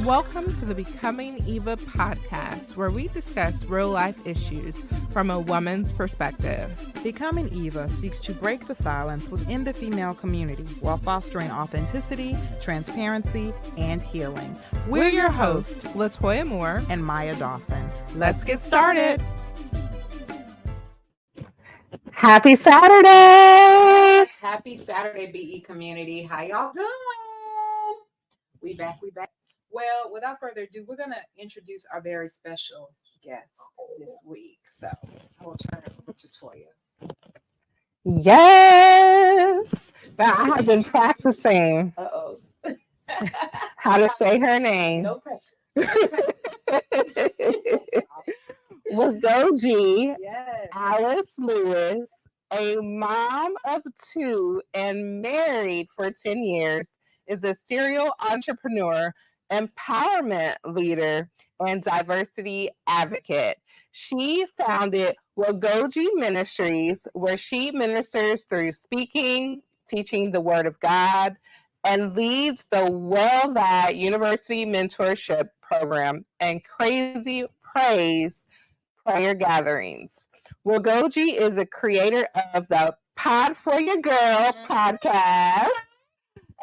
Welcome to the Becoming Eva podcast, where we discuss real-life issues from a woman's perspective. Becoming Eva seeks to break the silence within the female community while fostering authenticity, transparency, and healing. We're your hosts, Latoya Moore and Maya Dawson. Let's get started. Happy Saturday! Happy Saturday, BE community. How y'all doing? We back. Well, without further ado, we're going to introduce our very special guest this week. So I will turn it over to Toya. Yes! Now, I have been practicing how to say her name. No pressure. Nwugochi Alice Lewis, a mom of two and married for 10 years, is a serial entrepreneur, empowerment leader, and diversity advocate. She founded Nwugochi Ministries, where she ministers through speaking, teaching the Word of God, and leads the Wellthy University Mentorship program and Crazy Praise prayer gatherings. Nwugochi is a creator of the Pod for Your Girl podcast,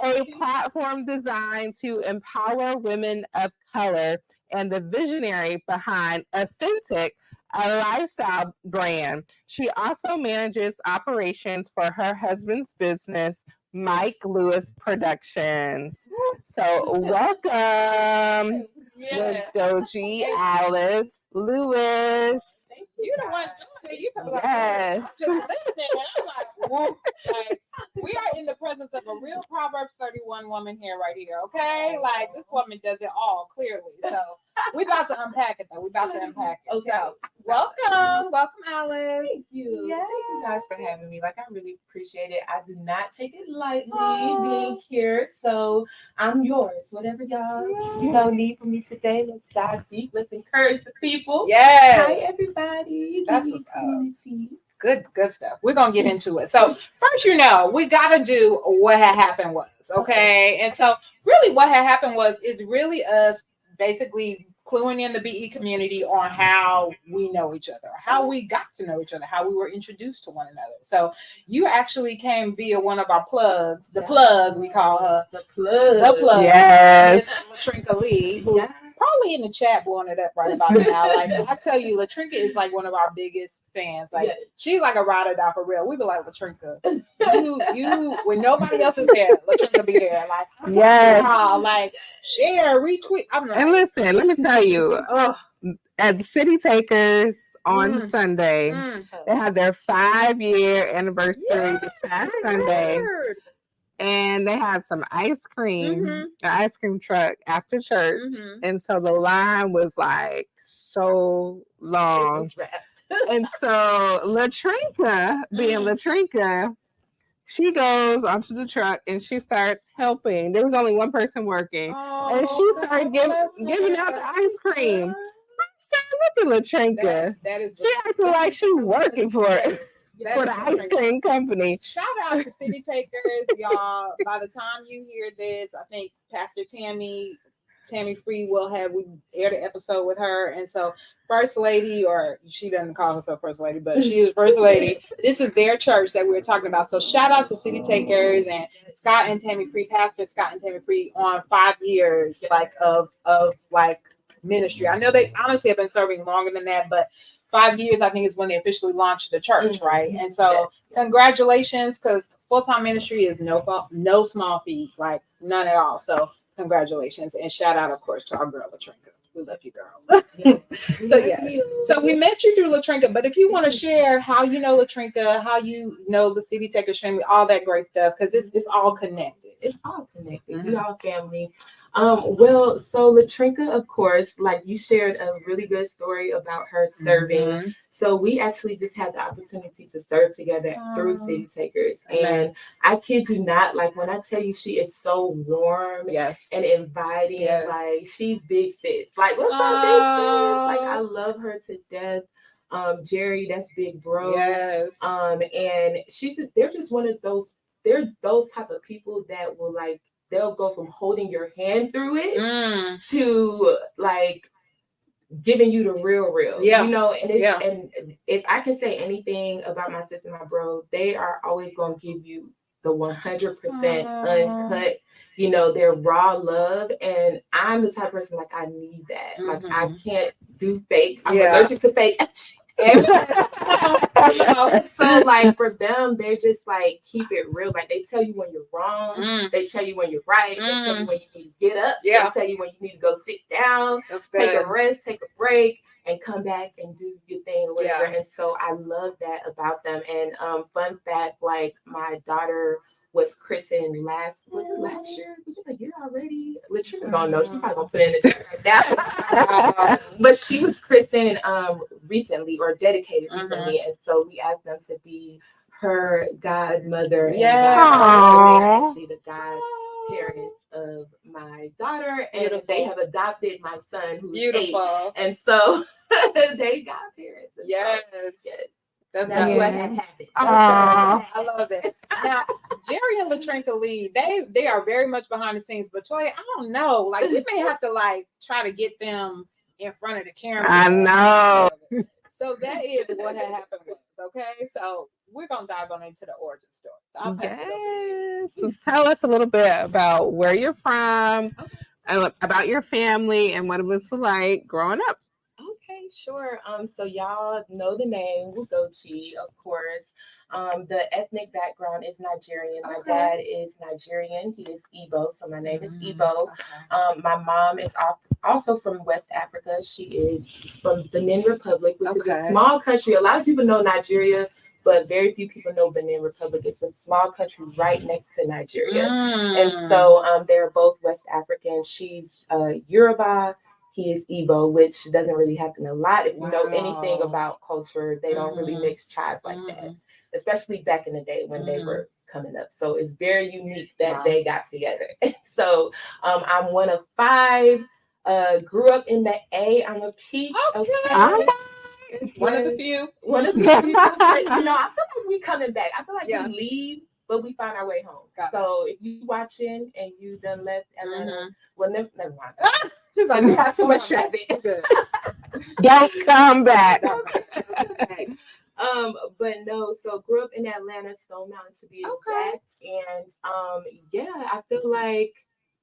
a platform designed to empower women of color, and the visionary behind Afrentic, a lifestyle brand. She also manages operations for her husband's business, Mike Lewis Productions. So welcome, Nwugochi Alice Lewis. You the one doing it. You talking about Yes. I'm like, whoa. Like, we are in the presence of a real Proverbs 31 woman here, right here. Okay, like this woman does it all clearly. So we about to unpack it, though. We about to unpack it. Okay. So welcome, Alice. Thank you. Yes. Thank you guys for having me. Like, I really appreciate it. I do not take it lightly being here. So I'm yours. Whatever y'all need from me today. Let's dive deep. Let's encourage the people. Yes. Hi everybody. That's what's up. Community. Good stuff. We're gonna get into it. So first, we gotta do what had happened was, okay? And so really what had happened is really us basically cluing in the BE community on how we know each other, how we got to know each other, how we were introduced to one another. So you actually came via one of our plugs, the plug, we call her. The plug. Yes. Latrinka Lee, who's probably in the chat blowing it up right about now. Like I tell you, Latrinka is like one of our biggest fans. Like she's like a ride or die for real. We be like, Latrinka, you when nobody else is there, Latrinka be there. Like like share, retweet. I'm like, and listen, let me tell you, at the City Takers on Sunday, they had their 5-year anniversary this past Sunday. And they had some ice cream, an ice cream truck after church. And so the line was like so long. It was wrapped. And so Latrinka, being Latrinka, she goes onto the truck and she starts helping. There was only one person working. And she started giving out the ice cream. I said, look at Latrinka. She acting like she's working for it. For the ice cream company. Shout out to City Takers, y'all. By the time you hear this, I think Pastor Tammy Free we aired an episode with her. And so First Lady, or she doesn't call herself First Lady, but she is First Lady. This is their church that we were talking about. So shout out to City Takers and Scott and Tammy Free, Pastor Scott and Tammy Free, on 5 years of ministry. I know they honestly have been serving longer than that, but 5 years, I think, is when they officially launched the church, right? And so, congratulations, because full-time ministry is no small feat, like none at all. So, congratulations, and shout out, of course, to our girl Latrinka. We love you, girl. So we met you through Latrinka, but if you want to share how you know Latrinka, how you know the City Takers family, all that great stuff, because it's all connected. It's all connected. We all family. Well, so Latrinka, of course, like you shared a really good story about her serving. So we actually just had the opportunity to serve together through City Takers. And I kid you not, like when I tell you she is so warm and inviting, like she's big sis. Like, what's up, big sis? Like, I love her to death. Jerry, that's big bro. And they're just one of those, they're those type of people that will like they'll go from holding your hand through it to like giving you the real, Yeah. you know, and it's Yeah. and if I can say anything about my sister and my bro, they are always gonna give you the 100% uncut, you know, their raw love. And I'm the type of person like I need that. Like I can't do fake. I'm allergic to fake. You know, so like for them, they're just like keep it real. Like they tell you when you're wrong, they tell you when you're right, they tell you when you need to get up, they tell you when you need to go sit down, take a rest, take a break, and come back and do your thing or whatever. And so I love that about them. And fun fact, like my daughter was christened last year? Was it a year already? Latrina don't know. She's probably gonna put it in the chat right now. But she was christened recently or dedicated recently, and so we asked them to be her godmother. Yeah, actually the godparents of my daughter, and they have adopted my son who's 8, and so they godparents. Yes. That's what happened. I love it. Now, Jerry and Latrinka Lee, they are very much behind the scenes, but Toya, I don't know. Like we may have to like try to get them in front of the camera. I know. So that is what had happened with us, okay? So we're gonna dive on into the origin story. So Yes. So tell us a little bit about where you're from, about your family, and what it was like growing up. Okay, sure. So y'all know the name Nwugochi, of course. The ethnic background is Nigerian. My dad is Nigerian. He is Igbo, so my name is Igbo. My mom is also from West Africa. She is from Benin Republic, which is a small country. A lot of people know Nigeria, but very few people know Benin Republic. It's a small country right next to Nigeria. And so they're both West African. She's Yoruba. He is Igbo, which doesn't really happen a lot. If you know anything about culture, they don't really mix tribes like that, especially back in the day when they were coming up. So it's very unique that they got together. So I'm one of 5. Grew up in the A. I'm a peach. One of the few. One of the few. You know, I feel like we coming back. I feel like we leave, but we find our way home. So if you watching and you done left Atlanta, well, never mind. She's like, we have too much traffic. Don't come back. But no, so grew up in Atlanta, Stone Mountain to be exact. And I feel like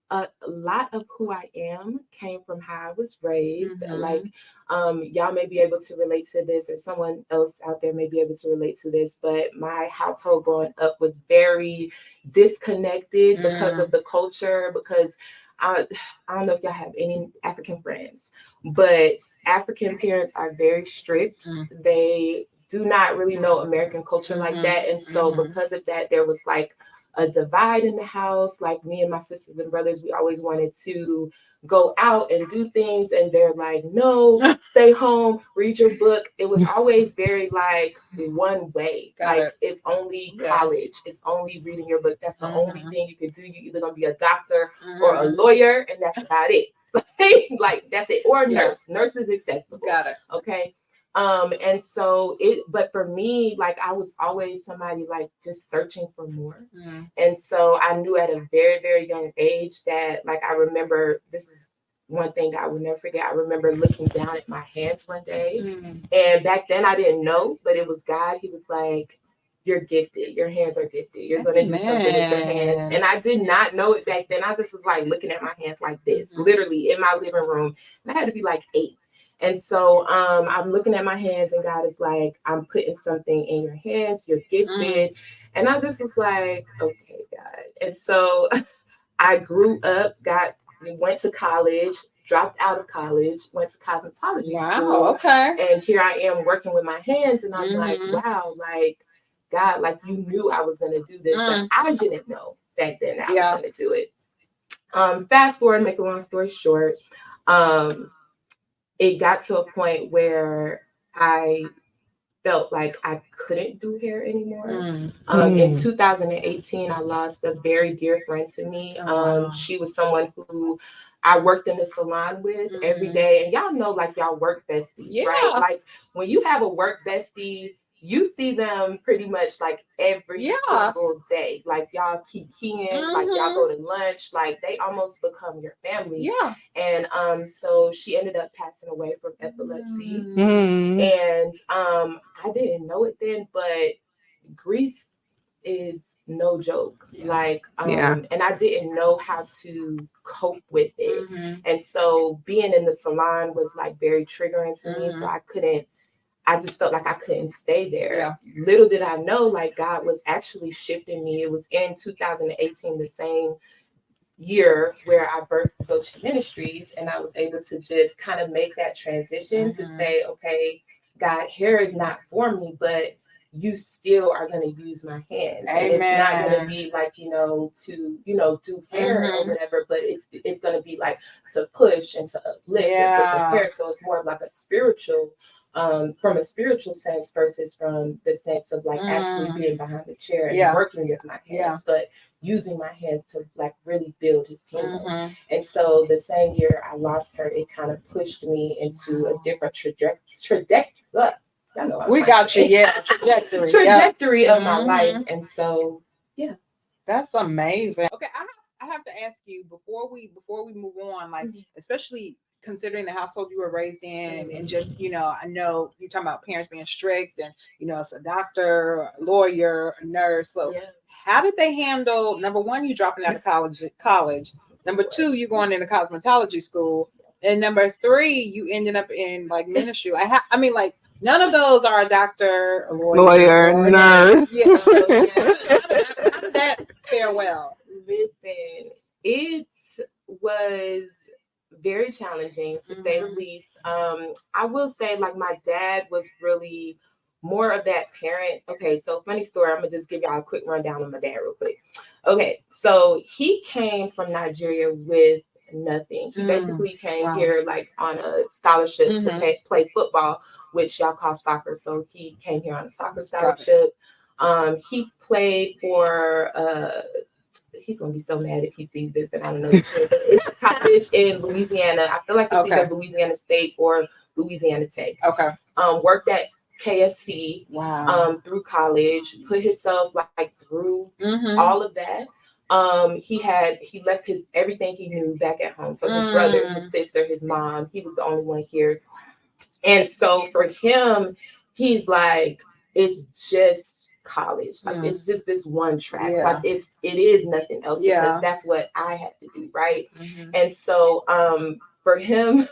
a lot of who I am came from how I was raised. Like y'all may be able to relate to this, or someone else out there may be able to relate to this, but my household growing up was very disconnected because of the culture, because I don't know if y'all have any African friends, but African parents are very strict. They do not really know American culture like that. And so because of that, there was like a divide in the house. Like me and my sisters and brothers, we always wanted to go out and do things. And they're like, no, stay home, read your book. It was always very like one way. It's only college. It's only reading your book. That's the only thing you can do. You're either going to be a doctor or a lawyer, and that's about it. Like that's it. Or a nurse. Nurse is acceptable. Got it. Okay. And so but for me, like I was always somebody like just searching for more. And so I knew at a very, very young age that like, I remember, this is one thing I will never forget. I remember looking down at my hands one day, and back then I didn't know, but it was God. He was like, you're gifted. Your hands are gifted. You're going to do something with your hands. And I did not know it back then. I just was like looking at my hands like this, literally in my living room. And I had to be like 8. And so I'm looking at my hands, and God is like, I'm putting something in your hands. You're gifted. And I just was like, okay, God. And so I grew up, went to college, dropped out of college, went to cosmetology school. And here I am working with my hands. And I'm like, wow, like, God, like you knew I was going to do this, but I didn't know back then I was going to do it. Fast forward, make a long story short. It got to a point where I felt like I couldn't do hair anymore. In 2018, I lost a very dear friend to me. She was someone who I worked in the salon with every day. And y'all know, like, y'all work besties, right? Like, when you have a work bestie, you see them pretty much like every single day. Like y'all kikiing, like y'all go to lunch, like they almost become your family. Yeah. And so she ended up passing away from epilepsy. Mm. And I didn't know it then, but grief is no joke. Like and I didn't know how to cope with it. And so being in the salon was like very triggering to me. So I just felt like I couldn't stay there. Yeah. Little did I know, like God was actually shifting me. It was in 2018, the same year where I birthed Nwugochi Ministries, and I was able to just kind of make that transition to say, okay, God, hair is not for me, but you still are going to use my hands. Amen. And it's not going to be like, to, do hair or whatever, but it's going to be like to push and to uplift and to prepare. So it's more of like a spiritual, from a spiritual sense versus from the sense of like actually being behind the chair and working with my hands, but using my hands to like really build his kingdom. And so the same year I lost her, it kind of pushed me into a different trajectory. We got you, trajectory of my life. And so that's amazing. Okay, I have to ask you before we move on, like especially considering the household you were raised in, and just I know you're talking about parents being strict, and it's a doctor, a lawyer, a nurse. So how did they handle, number one, you dropping out of college, number two, you going into cosmetology school, and number three, you ending up in like ministry? Like like none of those are a doctor, a lawyer, nurse. Yeah. How did that fare well? Listen, it was very challenging to say the least. I will say, like, my dad was really more of that parent. Okay, so funny story. I'm gonna just give y'all a quick rundown of my dad real quick. Okay, so he came from Nigeria with nothing. He basically came here like on a scholarship to play football, which y'all call soccer. So he came here on a soccer scholarship. He played for he's gonna be so mad if he sees this, and I don't know this, but it's a college in Louisiana. I feel like it's either Louisiana State or Louisiana Tech. Okay. Worked at KFC through college, put himself like through all of that. He left his everything he knew back at home. So his brother, his sister, his mom, he was the only one here. And so for him, he's like, it's just college. Like it's just this one track. Like it is nothing else, because that's what I had to do, right? And so for him,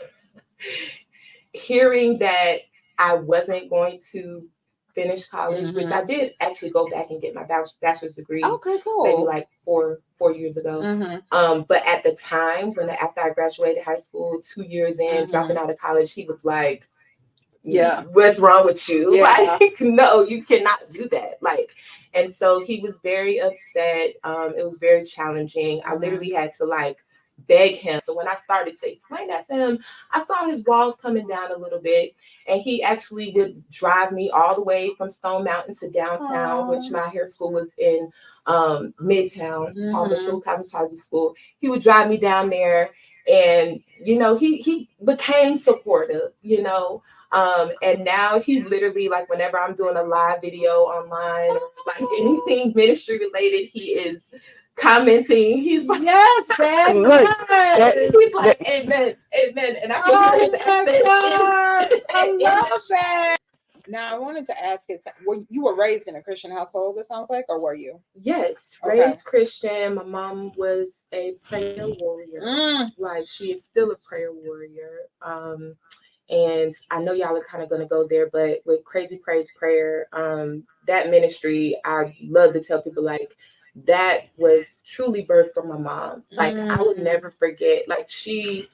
hearing that I wasn't going to finish college, which I did actually go back and get my bachelor's degree. Okay, cool. Maybe like four years ago. But at the time, after I graduated high school, 2 years in, dropping out of college, he was like, what's wrong with you? Like, no, you cannot do that. Like, and so he was very upset. It was very challenging. I literally had to like beg him. So when I started to explain that to him, I saw his walls coming down a little bit, and he actually would drive me all the way from Stone Mountain to downtown, which my hair school was in Midtown, Paul Mitchell Cosmetology School. He would drive me down there, and he became supportive, and now he literally, like, whenever I'm doing a live video online, like anything ministry related, he is commenting. He's like, yes, Dad. He's like, amen, amen. And I can hear his accent. I love that. Now, I wanted to ask you were raised in a Christian household, it sounds like, or were you? Yes, raised Christian. My mom was a prayer warrior. Like, she is still a prayer warrior. And I know y'all are kind of going to go there, but with Crazy Praise Prayer, that ministry, I love to tell people, like, that was truly birthed from my mom. Like, I would never forget, like, she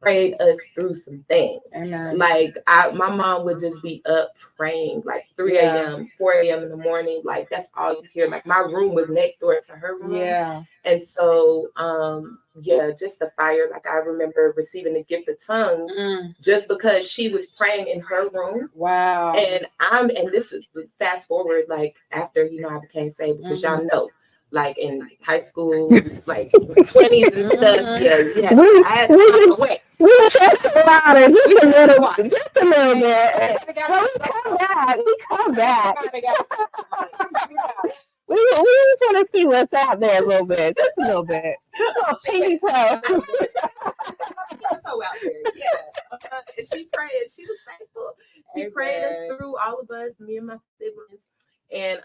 prayed us through some things. Like, my mom would just be up praying like 3 a.m., 4 a.m. in the morning. Like, that's all you hear. Like, my room was next door to her room. And so, just the fire. Like, I remember receiving the gift of tongues just because she was praying in her room. Wow. And this is fast forward, like, after, I became saved, because y'all know, like, in high school, like 20s and stuff, I had to walk away. We just about it, just a little bit. Well, we come back. We just want to see what's out there a little bit, just a little bit. A little pinky toe. Out there, yeah. And she prayed. She was faithful. She prayed us through, all of us, me and my siblings. And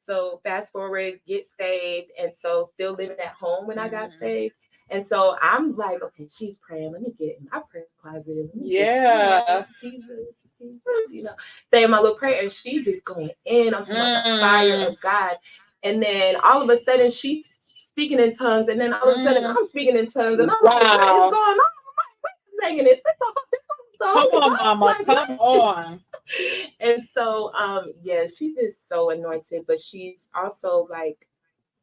so fast forward, get saved, and so still living at home when I got saved. And so I'm like, okay, she's praying. Let me get in my prayer closet. Jesus, you know, saying my little prayer, and she just going in. I'm talking about the fire of God. And then all of a sudden, she's speaking in tongues, and then all of a sudden, I'm speaking in tongues, and I'm like, what is going on? I'm saying this. Come on, Mama. Like, come on. And so, yeah, she's just so anointed, but she's also like,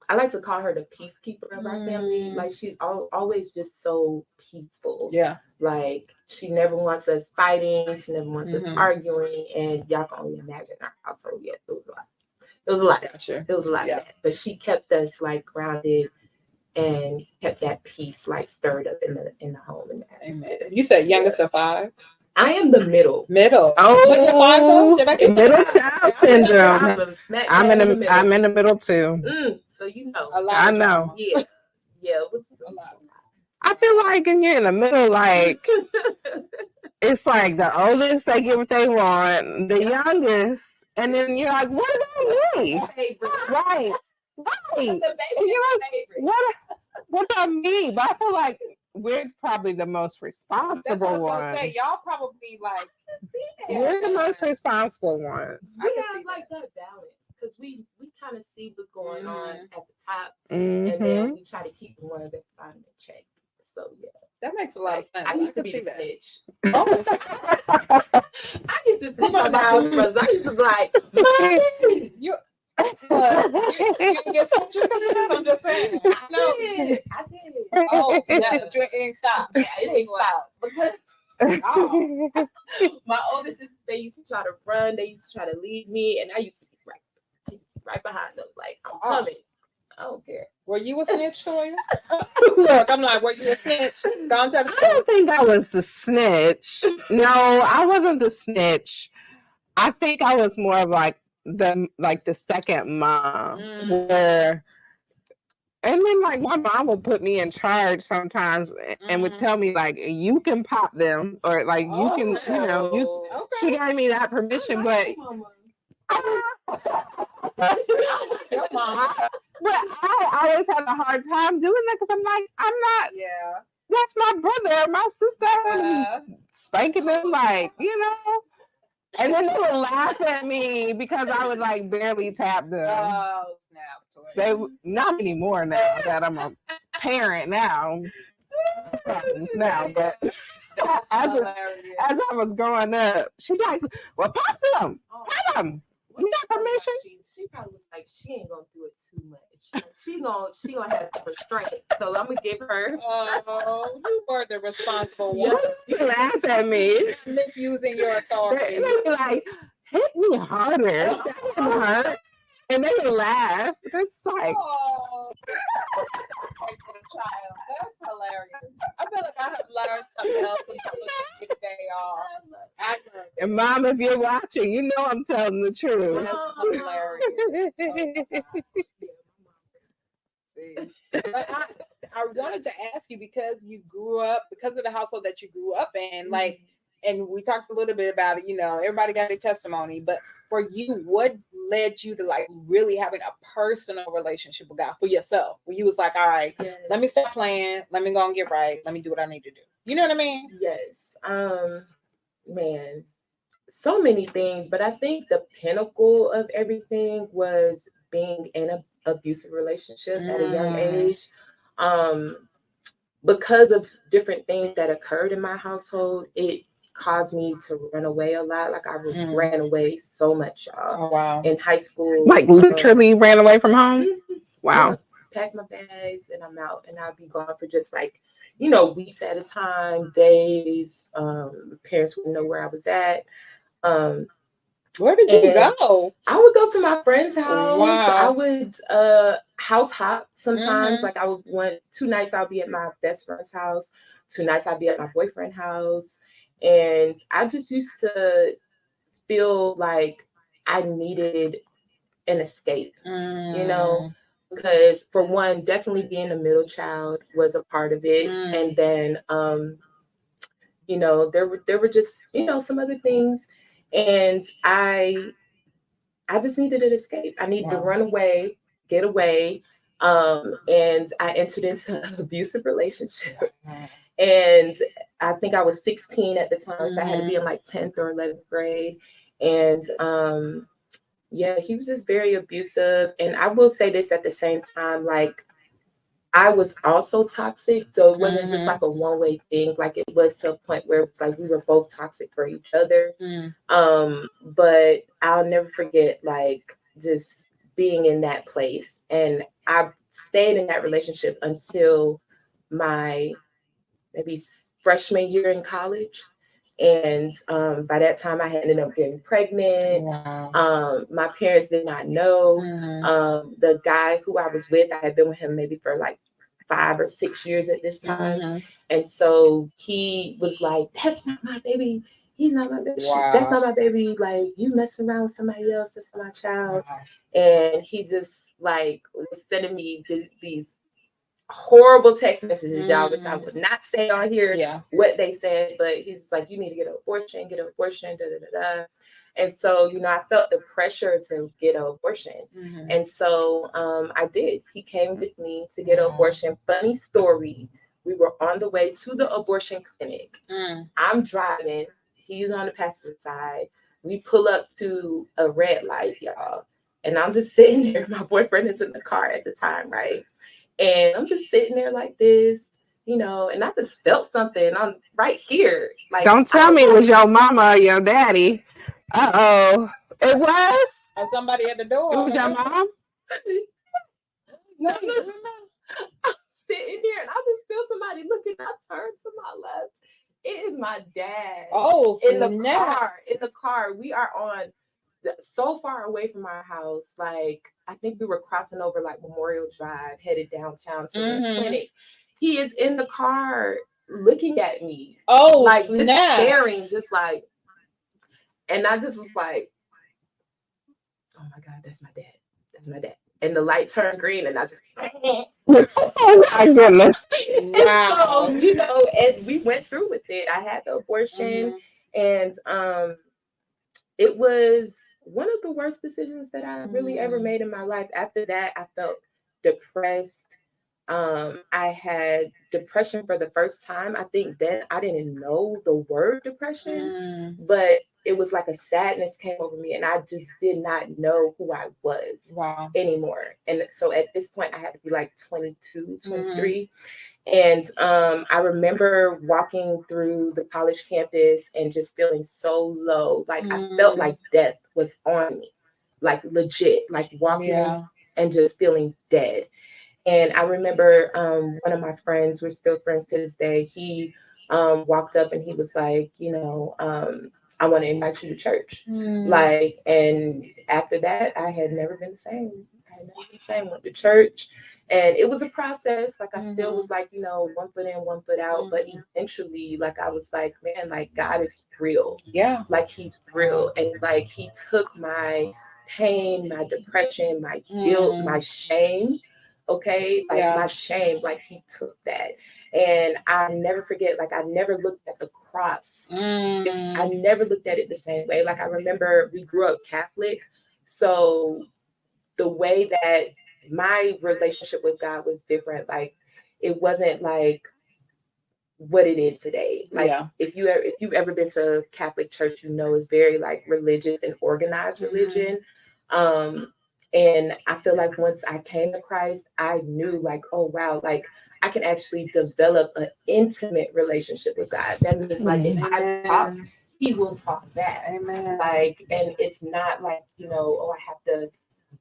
I like to call her the peacekeeper of our family. Like, she's always just so peaceful. Yeah. Like, she never wants us fighting. She never wants us arguing. And y'all can only imagine our household. Yeah, it was a lot. It was a lot. Gotcha. It was a lot of that. But she kept us like grounded and kept that peace like stirred up in the home and the atmosphere. You said youngest of 5? I am the middle. Oh, did I get middle child syndrome? I'm in the middle too. So you know, I know. Yeah. It was a lot. I feel like when you're in the middle, like it's like the oldest, they get what they want, the youngest, and then you're like, what about me? Right. And you're like, what about me? But I feel like we're probably the most responsible That's what I was ones. gonna say. Y'all probably like we're the most responsible ones. We have like that balance because we kind of see what's going on at the top, and then we try to keep the ones at the bottom in check. So yeah, that makes a lot of sense. I used to be the snitch. I used to snitch on my older brothers. I used to be like, you get some chicken. I'm just saying. I did. Oh, it ain't stop. Yeah, it ain't stop because my older sisters, they used to try to run. They used to try to lead me, and I used to be right behind them. Like, I'm coming. I don't care. Were you a snitch, Toya? Look, I'm like, were you a snitch? I don't think I was the snitch. No, I wasn't the snitch. I think I was more of like the second mom, where, and then like my mom would put me in charge sometimes and would tell me like, you can pop them, or like you can, she gave me that permission, but. But I always had a hard time doing that because I'm like, I'm not. Yeah. That's my brother, my sister, spanking them like, And then they would laugh at me because I would like barely tap them. Oh, snap! They not anymore now that I'm a parent now. Now, but as I was growing up, she'd be like, "Well, pop them, pop them." You got permission? She probably was like, she ain't gonna do it too much. She gonna have some restraint. So I'm gonna give her. Oh, you were the responsible one. You laugh at me. Misusing your authority. They be like, hit me harder. That didn't hurt. And they would laugh. It's like, child, that's hilarious. I feel like I have learned something else from the day off. And Mom, if you're watching, you know I'm telling the truth. That's hilarious. But I wanted to ask you, because you grew up, because of the household that you grew up in, like, and we talked a little bit about it, everybody got a testimony, but for you, what led you to like really having a personal relationship with God for yourself? Where you was like, all right, let me stop playing. Let me go and get right. Let me do what I need to do. You know what I mean? Yes. Man, so many things, but I think the pinnacle of everything was being in an abusive relationship at a young age. Because of different things that occurred in my household, it caused me to run away a lot. Like, I ran away so much, y'all. Oh, wow. In high school. Like, literally ran away from home? Wow. Yeah, pack my bags and I'm out, and I'll be gone for just like, weeks at a time, days. Parents wouldn't know where I was at. Where did you go? I would go to my friend's house. Wow. I would house hop sometimes. Like I would 2 nights I'll be at my best friend's house. 2 nights I'll be at my boyfriend's house. And I just used to feel like I needed an escape, you know, because for one, definitely being a middle child was a part of it. And then, you know, there were just, you know, some other things. And I just needed an escape. I needed to run away, get away. And I entered into an abusive relationship. And I think I was 16 at the time, so I had to be in like 10th or 11th grade. And yeah, he was just very abusive. And I will say this at the same time, like I was also toxic. So it wasn't just like a one-way thing. Like it was to a point where it's like we were both toxic for each other. But I'll never forget like just being in that place. And I stayed in that relationship until my maybe freshman year in college. And by that time I had ended up getting pregnant. My parents did not know. The guy who I was with, I had been with him maybe for like 5 or 6 years at this time. And so he was like, that's not my baby. He's not my baby. That's not my baby. Like, you messing around with somebody else. That's my child. And he just like was sending me these horrible text messages, y'all, which I would not say on here what they said, but he's like, you need to get an abortion, da, da, da, da. And so, you know, I felt the pressure to get an abortion. And so I did. He came with me to get an abortion. Funny story. We were on the way to the abortion clinic. I'm driving. He's on the passenger side. We pull up to a red light, y'all. And I'm just sitting there. My boyfriend is in the car at the time, right? And I'm just sitting there like this, you know, and I just felt something on right here. Like, don't tell me it was your mama or your daddy. Uh-oh. It was? Or somebody at the door. It was your mom? No. I'm sitting there and I just feel somebody looking. I turn to my left. It is my dad. Oh, in the car. In the car. We are on so far away from our house. Like, I think we were crossing over like Memorial Drive, headed downtown to the clinic. He is in the car looking at me. Oh, like just staring, just like, and I just was like, oh my God, that's my dad. That's my dad. And the light turned green and I just oh my goodness. Wow. So, you know, and we went through with it. I had the abortion and it was one of the worst decisions that I really ever made in my life. After that, I felt depressed. I had depression for the first time. I think then I didn't know the word depression, but it was like a sadness came over me and I just did not know who I was anymore. And so at this point I had to be like 22, 23. And I remember walking through the college campus and just feeling so low. Like I felt like death was on me, like legit, like walking and just feeling dead. And I remember one of my friends, we're still friends to this day, he walked up and he was like, you know, I want to invite you to church. Like, and after that, I had never been the same. I had never been the same. Went to church. And it was a process. Like I still was like, you know, 1 foot in, 1 foot out. But eventually, like I was like, man, like God is real. Yeah. Like he's real. And like he took my pain, my depression, my guilt, my shame. Okay. Like my shame, like he took that. And I never forget, like I never looked at the cross. I never looked at it the same way. Like I remember we grew up Catholic. So the way that my relationship with God was different. Like it wasn't like what it is today. Like if you've ever been to Catholic church, you know it's very like religious and organized religion. And I feel like once I came to Christ, I knew like, oh wow, like I can actually develop an intimate relationship with God. That means like if I talk, he will talk back. Amen. Like, and it's not like, you know, oh, I have to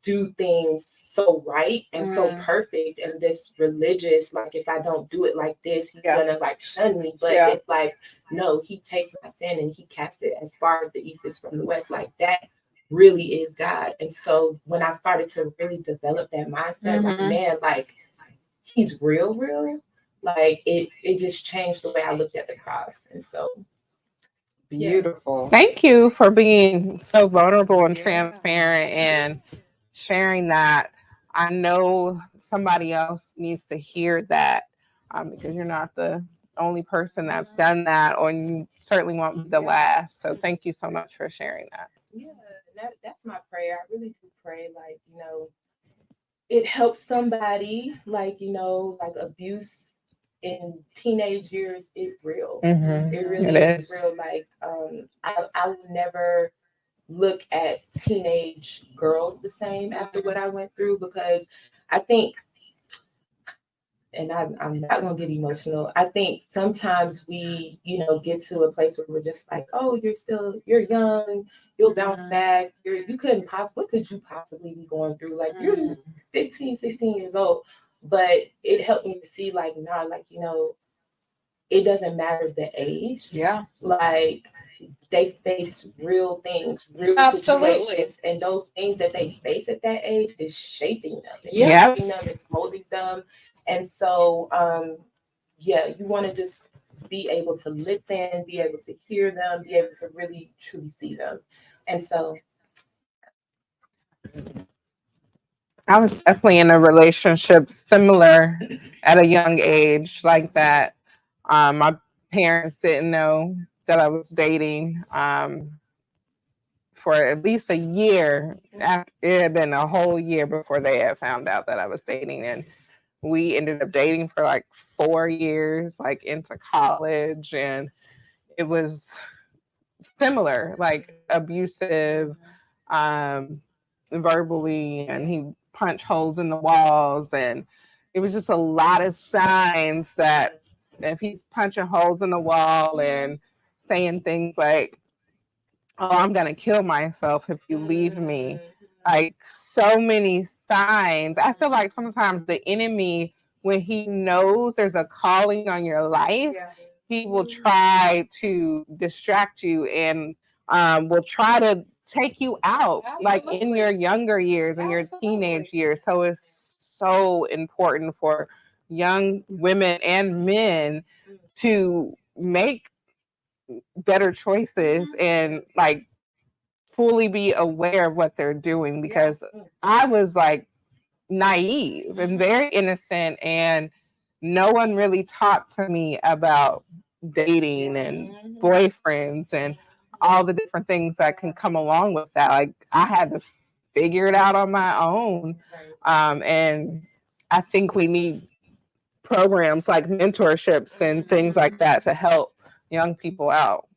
do things so right and so perfect and this religious, like if I don't do it like this, he's gonna like shun me. But it's like, no, he takes my sin and he casts it as far as the east is from the west. Like that really is God. And so when I started to really develop that mindset, like, man, like he's real, like it just changed the way I looked at the cross. And so beautiful. Thank you for being so vulnerable and transparent and sharing that. I know somebody else needs to hear that, because you're not the only person that's done that, or you certainly won't be the last. So thank you so much for sharing that. Yeah, that's my prayer. I really do pray, like, it helps somebody, like, like abuse in teenage years is real. It really is real. Like, I will never look at teenage girls the same after what I went through, because I think, and I'm not going to get emotional, I think sometimes we, get to a place where we're just like, oh, you're young, you'll bounce back. What could you possibly be going through? Like, you're 15, 16 years old. But it helped me to see, like, nah, like, it doesn't matter the age. Yeah. Like, they face real things, real situations, and those things that they face at that age is shaping them. It's shaping them, it's molding them. And so, you want to just be able to listen, be able to hear them, be able to really truly see them. And so, I was definitely in a relationship similar at a young age like that. My parents didn't know that I was dating for at least a year. It had been a whole year before they had found out that I was dating. And we ended up dating for like 4 years, like into college. And it was similar, like abusive, verbally, and he punched holes in the walls. And it was just a lot of signs that if he's punching holes in the wall and saying things like, oh, I'm going to kill myself if you leave me. Like, so many signs. I feel like sometimes the enemy, when he knows there's a calling on your life, he will try to distract you and will try to take you out, like in your younger years, in your teenage years. So it's so important for young women and men to make better choices and like fully be aware of what they're doing, because I was like naive and very innocent, and no one really talked to me about dating and boyfriends and all the different things that can come along with that. Like, I had to figure it out on my own. And I think we need programs like mentorships and things like that to help young people out.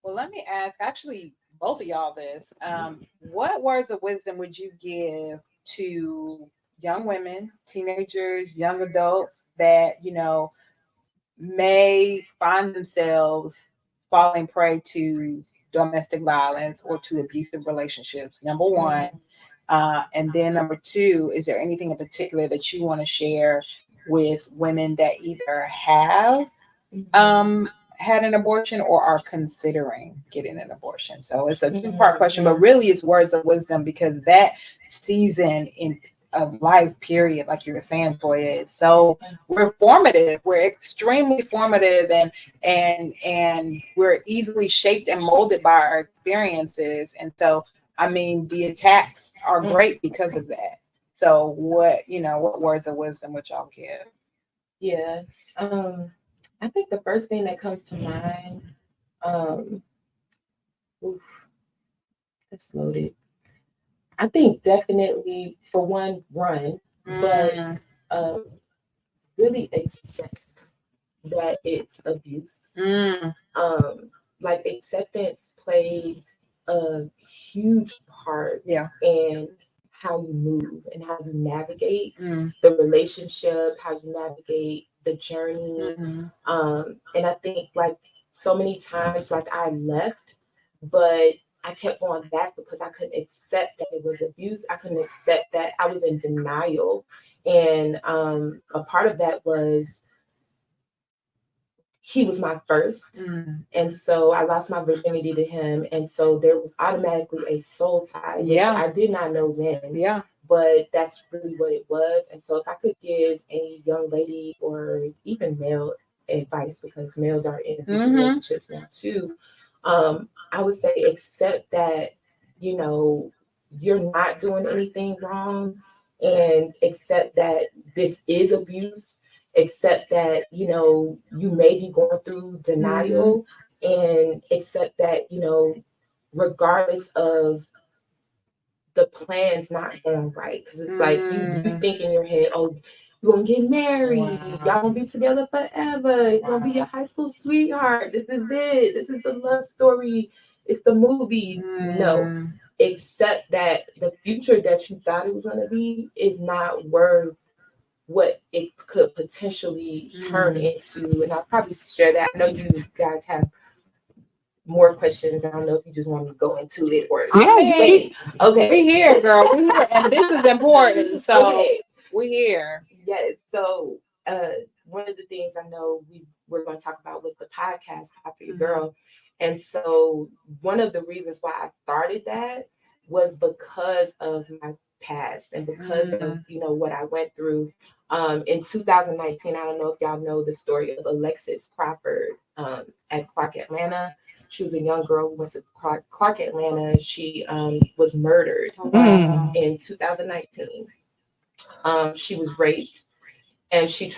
Well, let me ask, actually, both of y'all this. What words of wisdom would you give to young women, teenagers, young adults that, may find themselves falling prey to domestic violence or to abusive relationships? Number one. And then number two, is there anything in particular that you want to share with women that either have had an abortion or are considering getting an abortion? So it's a two-part question, but really it's words of wisdom, because that season of life period, like you were saying, Toya, is so we're formative. We're extremely formative, and we're easily shaped and molded by our experiences. And so, I mean, the attacks are great because of that. So what words of wisdom would y'all give? Yeah. I think the first thing that comes to mind, that's loaded. I think definitely, for one, run, but really accept that it's abuse. Like, acceptance plays a huge part in how you move and how you navigate the relationship, how you navigate the journey. And I think, like, so many times, like, I left, but I kept going back because I couldn't accept that it was abuse. I couldn't accept that. I was in denial. And a part of that was he was my first. And so I lost my virginity to him. And so there was automatically a soul tie, which I did not know then. Yeah. But that's really what it was. And so if I could give a young lady or even male advice, because males are in these relationships now too, I would say accept that, you know, you're not doing anything wrong, and accept that this is abuse, accept that, you know, you may be going through denial, and accept that, you know, regardless of the plan's not going right, because it's like you think in your head, oh, you're gonna get married, y'all gonna be together forever, it's gonna be your high school sweetheart, this is it, this is the love story, it's the movies. No, accept that the future that you thought it was gonna be is not worth what it could potentially turn into. And I'll probably share that. I know you guys have more questions. I don't know if you just want me to go into it or okay. We here, girl. We here, and this is important. So we here. Yes. So one of the things I know we're going to talk about was the podcast Hot for Your Girl. And so one of the reasons why I started that was because of my past and because of, you know, what I went through. In 2019, I don't know if y'all know the story of Alexis Crawford at Clark Atlanta. She was a young girl who went to Clark Atlanta. She was murdered in 2019. She was raped, and she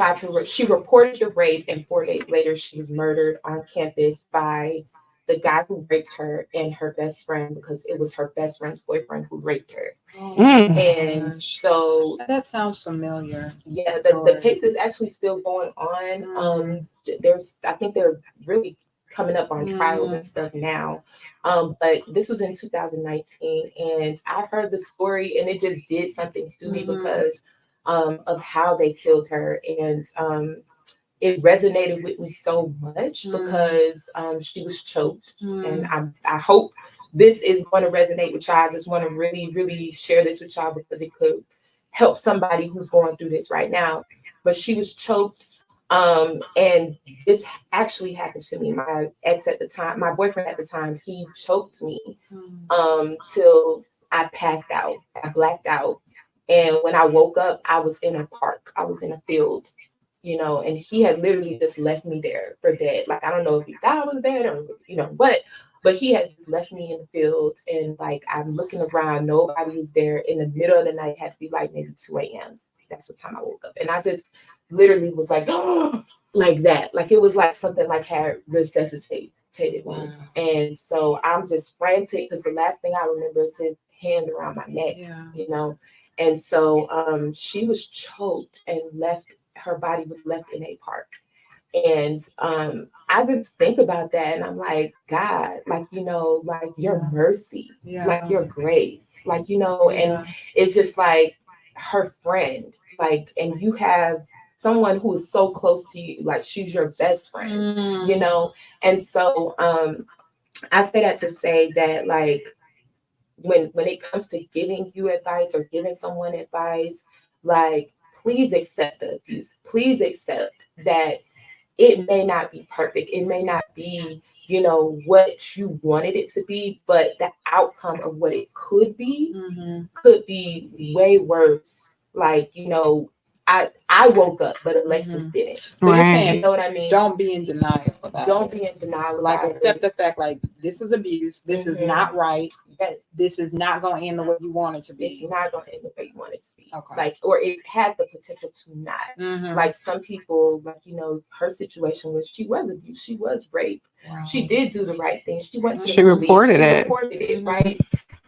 reported the rape, and 4 days later she was murdered on campus by the guy who raped her and her best friend, because it was her best friend's boyfriend who raped her. And so that sounds familiar. Yeah, the case is actually still going on. I think they're really coming up on trials and stuff now. But this was in 2019, and I heard the story, and it just did something to me because of how they killed her. And it resonated with me so much because she was choked. And I hope this is going to resonate with y'all. I just want to really, really share this with y'all because it could help somebody who's going through this right now. But she was choked. And this actually happened to me. My ex at the time, my boyfriend at the time, he choked me till I passed out. I blacked out. And when I woke up, I was in a park. I was in a field, you know, and he had literally just left me there for dead. Like, I don't know if he died on the bed or, you know, what, but he had just left me in the field. And like, I'm looking around, nobody was there. In the middle of the night, it had to be like maybe 2 a.m. That's what time I woke up. And I just literally was like, oh, like that. Like, it was like something like had resuscitated me. And so I'm just frantic because the last thing I remember is his hands around my neck, you know. And so she was choked and her body was left in a park. And I just think about that and I'm like, God, like, you know, like your mercy, like your grace, like, you know, and it's just like her friend, like, and you have someone who is so close to you, like she's your best friend, you know. And so I say that to say that, like, when it comes to giving you advice or giving someone advice, like, please accept the abuse. Please accept that it may not be perfect. It may not be, you know, what you wanted it to be, but the outcome of what it could be way worse. Like, you know, I woke up, but Alexis didn't. Right. You know what I mean? Don't be in denial about Don't be in denial about like, accept the fact, like, this is abuse. This is not right. Yes. This is not going to end the way you want it to be. It's not going to end the way you want it to be. Okay. Like, or it has the potential to not. Like, some people, like, you know, her situation was she was abused. She was raped. Wow. She did do the right thing. She went to the police. Reported it. Reported it, right?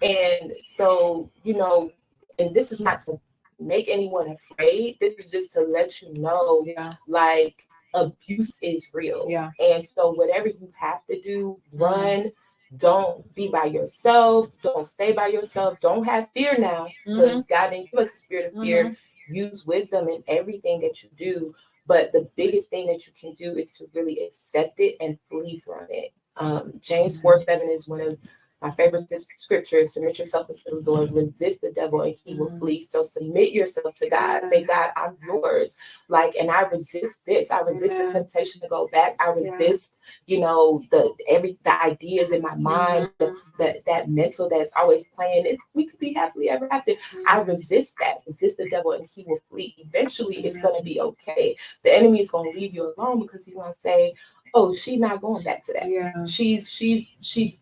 And so, you know, and this is not to make anyone afraid. This is just to let you know, like, abuse is real. And so whatever you have to do, run. Don't be by yourself. Don't stay by yourself. Don't have fear now, because God didn't give us a spirit of fear. Use wisdom in everything that you do. But the biggest thing that you can do is to really accept it and flee from it. James 4:7 is one of My favorite scripture is submit yourself unto the Lord, resist the devil, and he will flee. So submit yourself to God. Say, God, I'm yours. Like, and I resist this. I resist the temptation to go back. I resist, the ideas in my mind, that mental that's always playing. We could be happily ever after. I resist that. Resist the devil, and he will flee. Eventually, it's going to be okay. The enemy is going to leave you alone because he's going to say, oh, she's not going back to that. Yeah. She's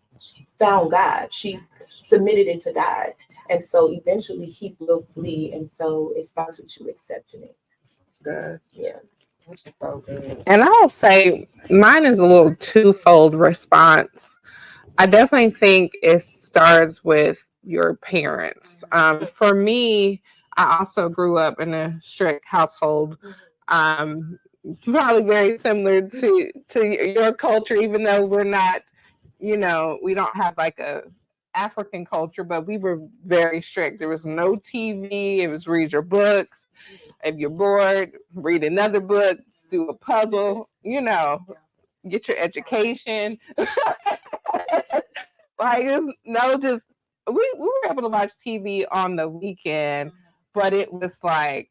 found God. She's submitted it to God. And so eventually he will flee. And so it starts with you accepting it. Good. Yeah. And I'll say mine is a little twofold response. I definitely think it starts with your parents. For me, I also grew up in a strict household. Probably very similar to your culture, even though we're not, we don't have like a African culture, but we were very strict. There was no TV. It was read your books. If you're bored, read another book, do a puzzle, get your education. Like, we were able to watch TV on the weekend, but it was like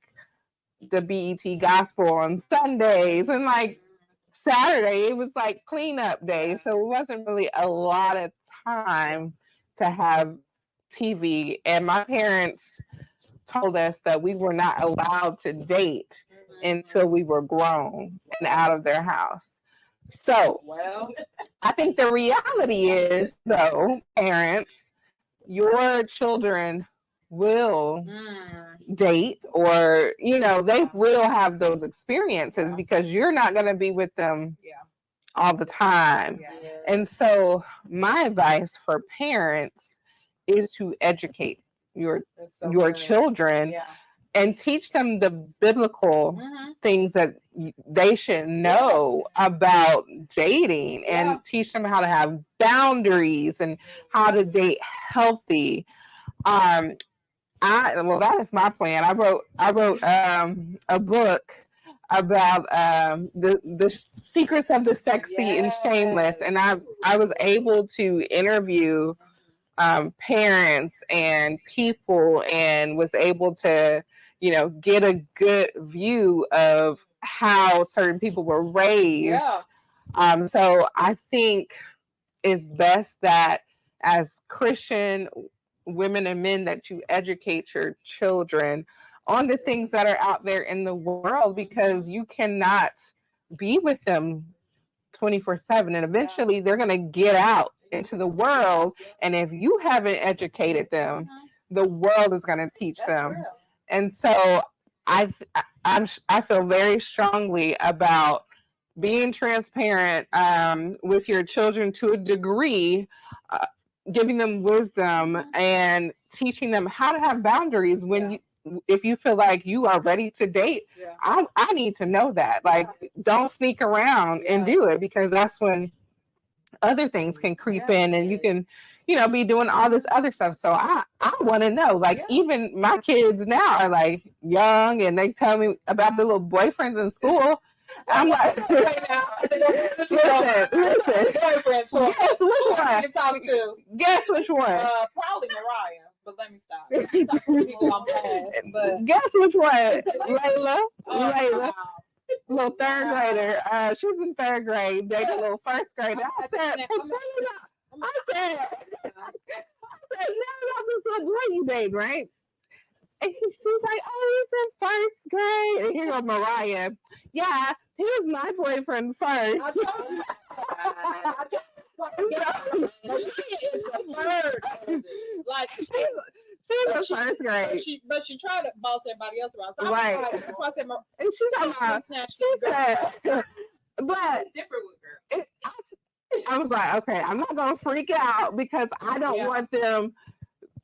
the BET gospel on Sundays, and like Saturday it was like cleanup day, so it wasn't really a lot of time to have TV. And my parents told us that we were not allowed to date until we were grown and out of their house. So I think the reality is, though, parents, your children will date, or they will have those experiences because you're not going to be with them all the time. And so my advice for parents is to educate your children and teach them the biblical things that they should know about dating, and teach them how to have boundaries and how to date healthy. That is my plan. I wrote a book about the secrets of the sexy and shameless, and I was able to interview parents and people, and was able to get a good view of how certain people were raised. So I think it's best that as Christian women and men that you educate your children on the things that are out there in the world, because you cannot be with them 24/7, and eventually they're going to get out into the world, and if you haven't educated them, the world is going to teach them. Real. And so I feel very strongly about being transparent with your children to a degree, giving them wisdom and teaching them how to have boundaries when if you feel like you are ready to date. I need to know that. Like, don't sneak around and do it, because that's when other things can creep in, and you can be doing all this other stuff. So I want to know, like, even my kids now are like young, and they tell me about the little boyfriends in school. I'm like, right now, listen. Guess which one? Guess which one? Probably Mariah, but let me stop. But guess which one? Layla. Layla. Little third grader. She was in third grade, dated a little first grader. I said, now this little boy you date, right? And she was like, oh, he's in first grade. And here goes Mariah. Yeah, he was my boyfriend first. Like, she's in first grade. But she tried to boss everybody else around. So right. Like, that's why I said, and she said, but different with her. I was like, okay, I'm not gonna freak out, because I don't want them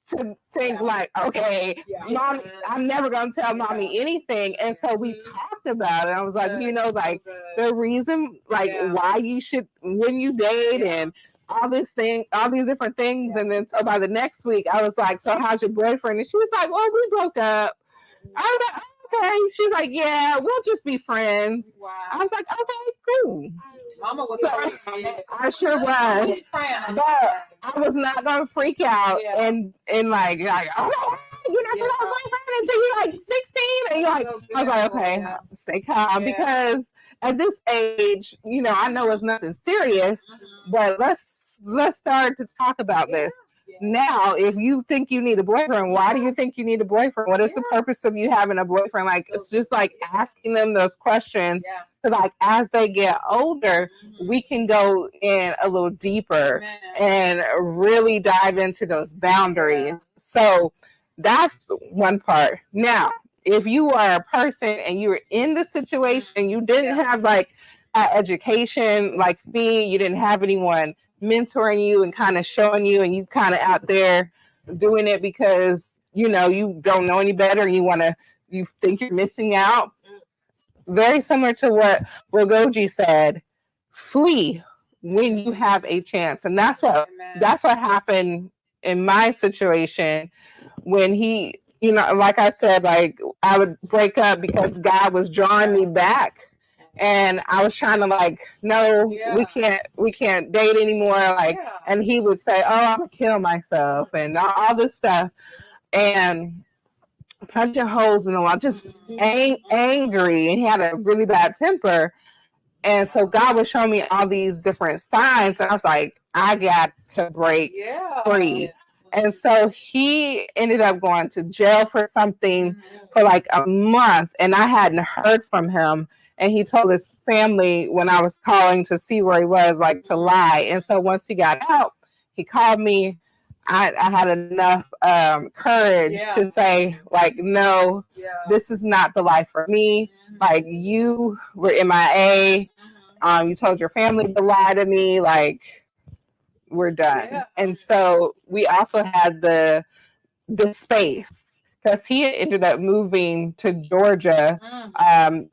to think like, okay, mommy, I'm never gonna tell mommy anything. And so we talked about it. I was like, the reason, like, why you should, when you date, and all these different things. And then so by the next week, I was like, so how's your boyfriend? And she was like, well, we broke up. I was like, okay. She's like, yeah, we'll just be friends. Wow. I was like, okay, cool. Mama was I sure was. But I was not gonna freak out and like, oh, you're not supposed to have a boyfriend until you're like 16. And you're like, I was like, okay, stay calm because at this age, I know it's nothing serious, but let's start to talk about this. Now, if you think you need a boyfriend, why do you think you need a boyfriend? What is the purpose of you having a boyfriend? Like, it's just like asking them those questions. Because, like, as they get older, we can go in a little deeper and really dive into those boundaries. So that's one part. Now, if you are a person and you were in the situation, you didn't have like an education like me, you didn't have anyone mentoring you and kind of showing you, and you kind of out there doing it because you don't know any better and you think you're missing out. Very similar to what Nwugochi said, flee when you have a chance. And that's what happened in my situation when he, like I said, like I would break up because God was drawing me back. And I was trying to like, no, we can't date anymore. Like, and he would say, oh, I'm gonna kill myself and all this stuff, and punching holes in the wall, just angry, and he had a really bad temper. And so God was showing me all these different signs, and I was like, I got to break free. And so he ended up going to jail for something for like a month, and I hadn't heard from him. And he told his family when I was calling to see where he was, like to lie. And so once he got out, he called me. I had enough courage to say, like, no, this is not the life for me. Like, you were MIA. You told your family to lie to me. Like, we're done. And so we also had the space. Because he had ended up moving to Georgia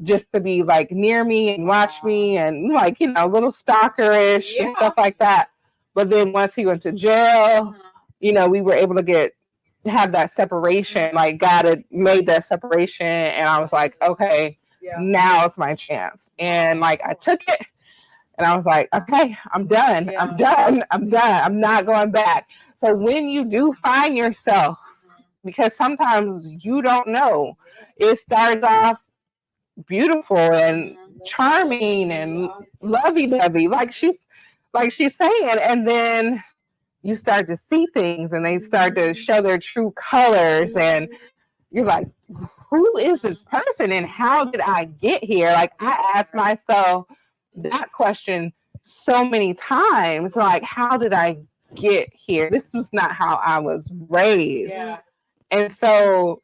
just to be like near me and watch me and like, a little stalkerish and stuff like that. But then once he went to jail, we were able to have that separation. Like God had made that separation, and I was like, okay, now it's my chance. And like I took it, and I was like, okay, I'm done. I'm done. I'm not going back. So when you do find yourself, because sometimes you don't know, it starts off beautiful and charming and lovey-dovey, like she's saying, and then you start to see things and they start to show their true colors, and you're like, who is this person and how did I get here? Like, I asked myself that question so many times, like, how did I get here? This was not how I was raised. And so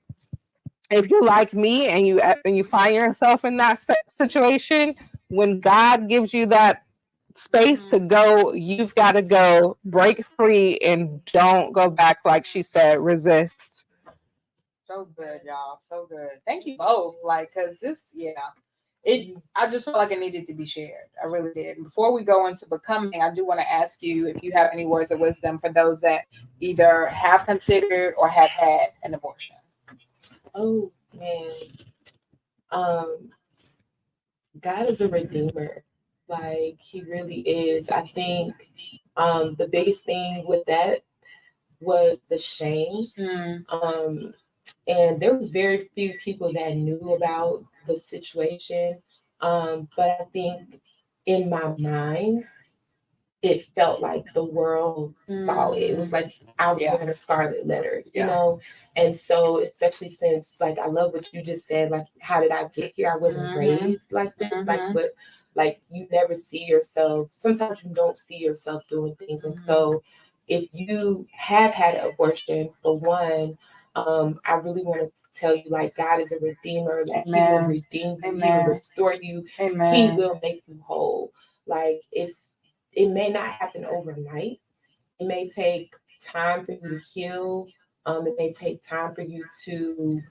if you're like me and you find yourself in that situation, when God gives you that space to go, you've got to go, break free, and don't go back. Like she said, resist. So good, y'all. So good. Thank you both. Like, because this, I just felt like it needed to be shared. I really did. And before we go into becoming, I do want to ask you if you have any words of wisdom for those that either have considered or have had an abortion. Oh man, God is a redeemer. Like, he really is. I think the biggest thing with that was the shame. And there was very few people that knew about the situation. But I think in my mind, it felt like the world saw it. It was like I was wearing a scarlet letter, you know? And so, especially since, like, I love what you just said, like, how did I get here? I wasn't raised like this, but like, you never see yourself. Sometimes you don't see yourself doing things. And so if you have had an abortion, for one, I really want to tell you, like, God is a redeemer. Like, he will redeem you. He will restore you. He will make you whole. Like, it may not happen overnight. It may take time for you to heal. It may take time for you to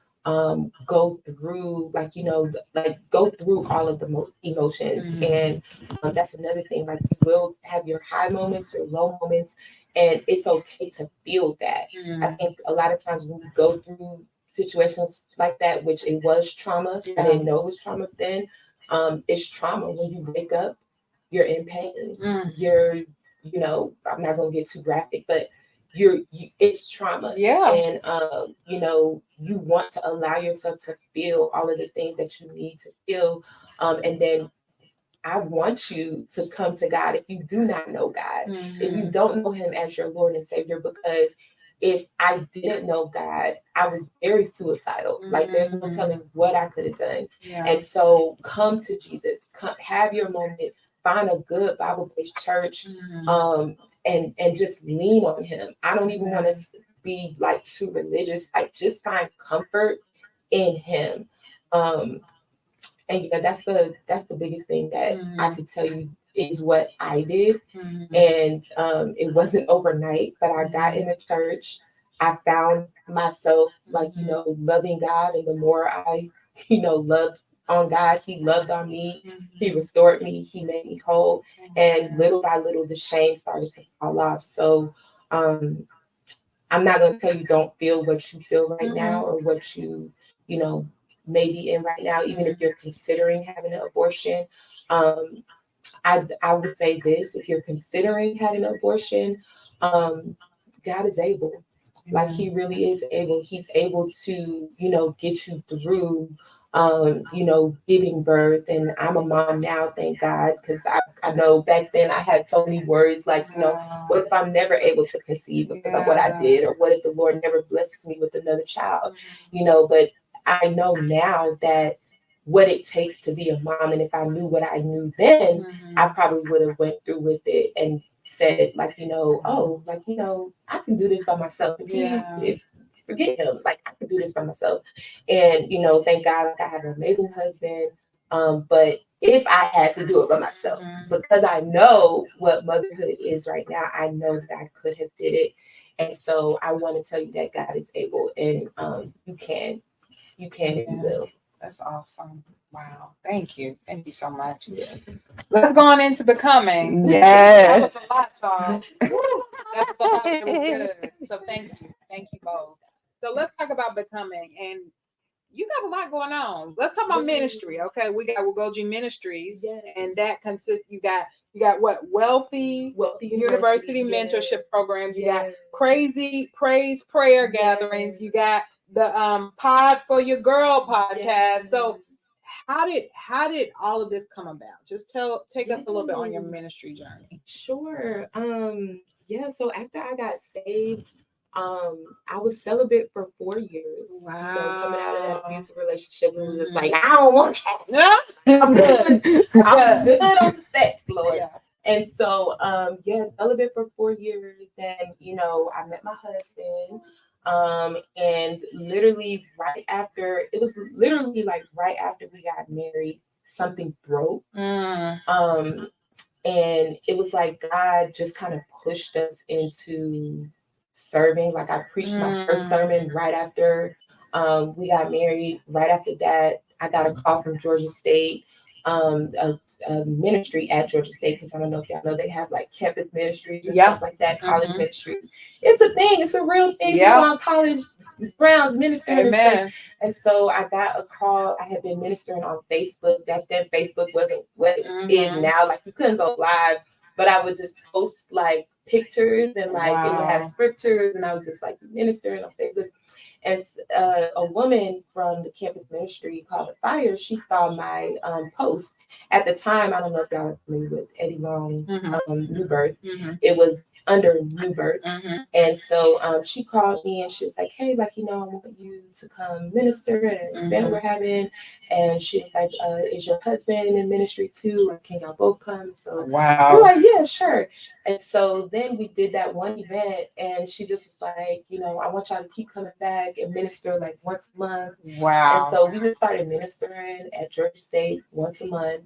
go through, go through all of the emotions. And that's another thing. Like, you will have your high moments, your low moments, and it's okay to feel that. I think a lot of times when we go through situations like that, which it was trauma. I didn't know it was trauma then. It's trauma when you wake up, you're in pain. You're, you know, I'm not gonna get too graphic, but it's trauma. And you know, you want to allow yourself to feel all of the things that you need to feel. And then I want you to come to God if you do not know God, if you don't know him as your Lord and Savior, because if I didn't know God, I was very suicidal. Like there's no telling what I could have done. And so come to Jesus, come have your moment, find a good Bible-based church, and just lean on him. I don't even want to be like too religious. Like just find comfort in him. And yeah, that's the biggest thing that I could tell you is what I did. And it wasn't overnight, but I got in the church. I found myself like, you know, loving God. And the more I, you know, loved on God, he loved on me. He restored me. He made me whole. And little by little, the shame started to fall off. So I'm not going to tell you don't feel what you feel right now or what you know, maybe in right now, even if you're considering having an abortion. I would say this: if you're considering having an abortion, God is able. Like he really is able. He's able to, you know, get you through, you know, giving birth. And I'm a mom now, thank God, because I know back then I had so many worries, like, you know, what if I'm never able to conceive because of what I did, or what if the Lord never blesses me with another child, you know? But I know now that what it takes to be a mom, and if I knew what I knew then, I probably would have went through with it and said, like, you know, oh, like, you know, I can do this by myself. Forget him. Like, I can do this by myself. And, you know, thank God, like, I have an amazing husband. But if I had to do it by myself, because I know what motherhood is right now, I know that I could have did it. And so I want to tell you that God is able, and you can and you will. That's awesome. Wow. Thank you. Thank you so much. Yeah. Let's go on into becoming. That was a lot, y'all. That was a lot. It was good. So thank you. Thank you both. So let's talk about becoming. And you got a lot going on. Let's talk about ministry. Okay. We got Nwugochi Ministries. And that consists, you got what? Wellthy University Mentorship Program. You got Crazy Praise Prayer Gatherings. You got the Pod for Your Girl podcast. So how did all of this come about? Just take us a little bit on your ministry journey. Sure. So after I got saved, I was celibate for 4 years. Wow. You know, coming out of that abusive relationship, it was just like, I don't want that. I'm good on the sex, Lord. Yeah. And so, celibate for 4 years. Then, you know, I met my husband. And literally right after we got married, something broke. And it was like God just kind of pushed us into serving. Like I preached my first sermon right after we got married. Right after that, I got a call from Georgia State, a ministry at Georgia State, because I don't know if y'all know, they have like campus ministries and stuff like that, college ministry. It's a thing. It's a real thing. People on college grounds ministering. Amen. And so I got a call. I had been ministering on Facebook. Back then, Facebook wasn't what it is now. Like you couldn't go live, but I would just post like pictures and like it would have scriptures, and I was just like ministering on Facebook. As a woman from the campus ministry called The Fire, she saw my post. At the time, I don't know if y'all are familiar with Eddie Long, New Birth. It was under New Birth. And so she called me and she was like, hey, like, you know, I want you to come minister at an event we're having. And she was like, is your husband in ministry too? Like, can y'all both come? So we're like, yeah, sure. And so then we did that one event, and she just was like, you know, I want y'all to keep coming back and minister like once a month. Wow. And so we just started ministering at Georgia State once a month.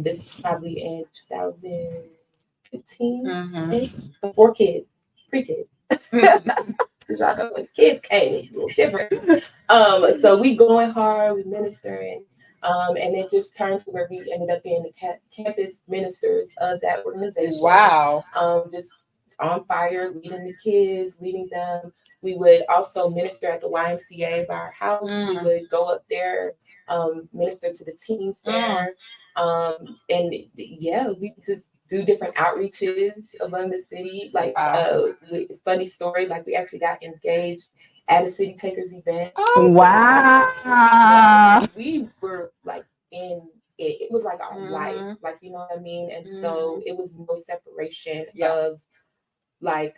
This was probably in 2015, before kids, pre-kids. Because y'all know when kids came, it's a little different. So we going hard, we ministering. And it just turned to where we ended up being the campus ministers of that organization. Wow. Just on fire, leading the kids, leading them. We would also minister at the YMCA by our house. We would go up there, minister to the teens there. And yeah, we just do different outreaches among the city. Like, funny story, like we actually got engaged at a City Takers event. Wow. We were like in it. It was like our life, like, you know what I mean? And so it was no separation of like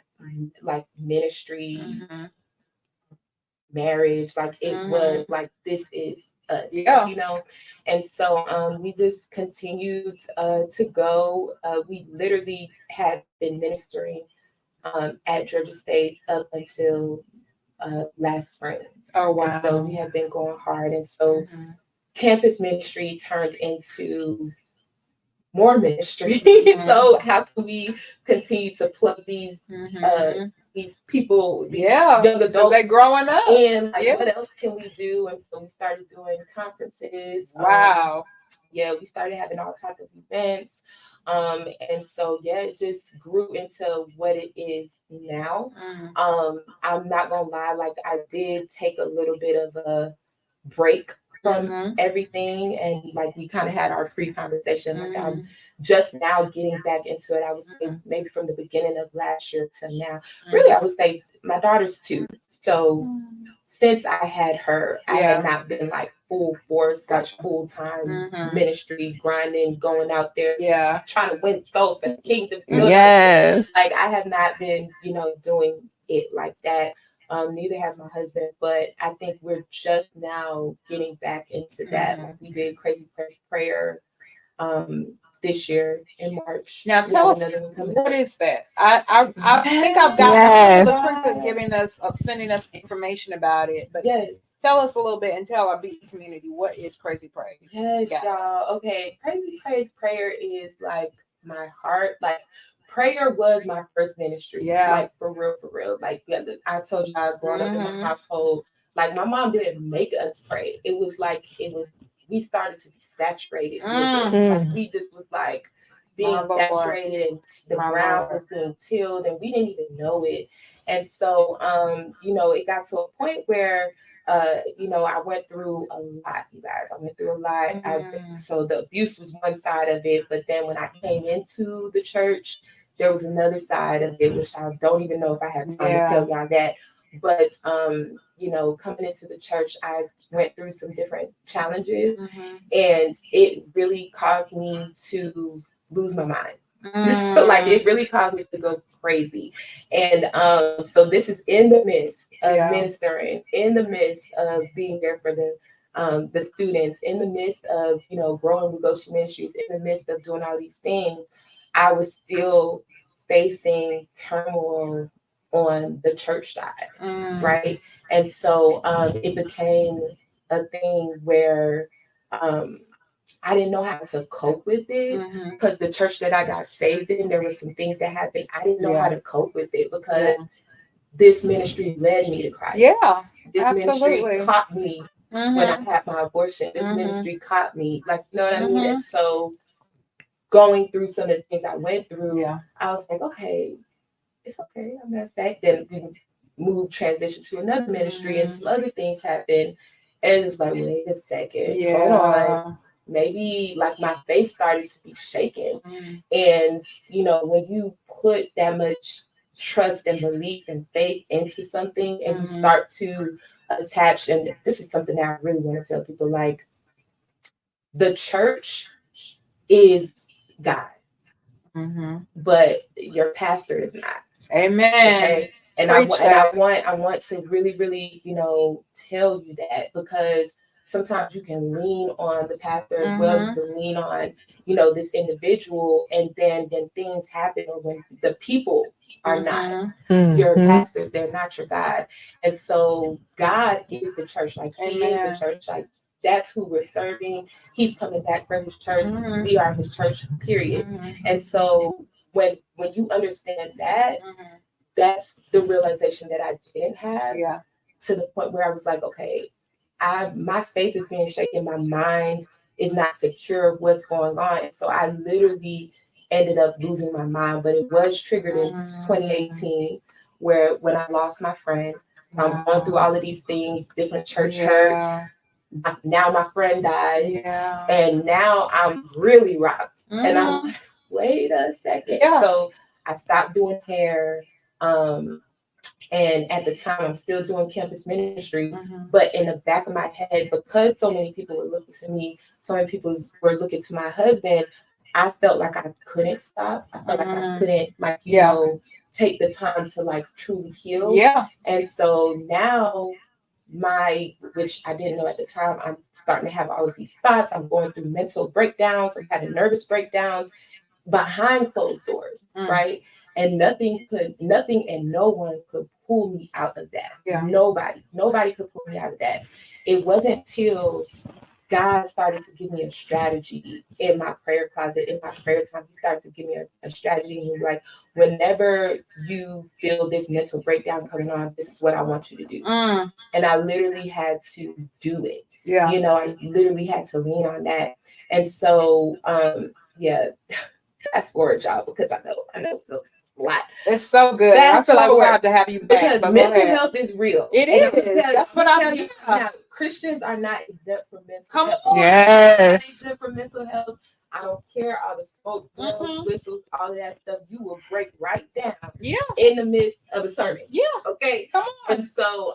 ministry, marriage. Like it was like, this is us, you know? And so we just continued to go. We literally had been ministering at Georgia State up until last spring. Oh, wow. And so we have been going hard. And so campus ministry turned into more ministry. So how can we continue to plug these people, these young adults, they're growing up, and like, what else can we do? And so we started doing conferences. We started having all type of events. And so it just grew into what it is now. I'm not gonna lie, like I did take a little bit of a break from everything, and like we kind of had our pre-conversation. Like I'm just now getting back into it. I would say maybe from the beginning of last year to now. Really, I would say my daughter's 2. So since I had her, I had not been like full force, like full-time ministry, grinding, going out there, trying to win souls for the kingdom. Yes. Like I have not been, doing it like that. Neither has my husband, but I think we're just now getting back into that. Like we did Crazy Prayer this year in March. Now tell us, what is that? I think I've got LaTrinka giving us, sending us information about it, but tell us a little bit and tell our beat community, what is Crazy Praise? Yes, y'all. Okay, Crazy Prayer is like my heart. Like prayer was my first ministry. Like for real. Like I told y'all, growing up in my household, like my mom didn't make us pray. It was we started to be saturated with it. Like we just was like being saturated, and the ground was being tilled, and we didn't even know it. And so it got to a point where I went through a lot, you guys. I went through a lot. So the abuse was one side of it, but then when I came into the church, there was another side of it, which I don't even know if I have time to tell y'all that. But coming into the church, I went through some different challenges, and it really caused me to lose my mind. Like it really caused me to go crazy. And so this is in the midst of ministering, in the midst of being there for the students, in the midst of growing Nwugochi Ministries, in the midst of doing all these things. I was still facing turmoil on the church side, right? And so it became a thing where I didn't know how to cope with it, because the church that I got saved in, there were some things that happened. I didn't know how to cope with it, because this ministry led me to Christ. This ministry caught me when I had my abortion. This ministry caught me, like, you know what I mean? And so going through some of the things I went through, I was like, okay, it's okay. I messed back. Then we transition to another ministry, and some other things happened. And it's like, wait a second, hold on. Maybe like my faith started to be shaken. And, when you put that much trust and belief and faith into something, and you start to attach, and this is something that I really want to tell people, like the church is God, but your pastor is not. Amen. Okay? And I want to really, really, tell you that, because sometimes you can lean on the pastor as well. You can lean on, this individual, and then when things happen, or when the people are not your pastors, they're not your God. And so God is the church. Like He is the church. Like that's who we're serving. He's coming back for His church. We are His church, period. And so when you understand that, that's the realization that I didn't have, to the point where I was like, okay, my faith is being shaken. My mind is not secure what's going on. And so I literally ended up losing my mind, but it was triggered in 2018, where when I lost my friend. I'm going through all of these things, different church hurt. Now my friend dies, and now I'm really rocked. And I'm like, wait a second. So I stopped doing hair. And at the time, I'm still doing campus ministry. But in the back of my head, because so many people were looking to me, so many people were looking to my husband, I felt like I couldn't stop. I felt like I couldn't, like, you know, take the time to like truly heal. And so now which I didn't know at the time, I'm starting to have all of these thoughts. I'm going through mental breakdowns. I'm having nervous breakdowns behind closed doors, right? And nothing and no one could pull me out of that. Nobody could pull me out of that. It wasn't till God started to give me a strategy in my prayer closet, in my prayer time. He started to give me a strategy. And he was like, whenever you feel this mental breakdown coming on, this is what I want you to do. And I literally had to do it. You know, I literally had to lean on that. And so, fast forward, y'all, because I know it's a lot. It's so good. I feel like we're going to have to have you back. Because mental health is real. It is. That's what I'm telling you. Now, Christians are not exempt from mental health. Yes. Exempt from mental health. I don't care all the smoke, bells, whistles, all of that stuff. You will break right down. In the midst of a sermon. Okay. Come on. And so,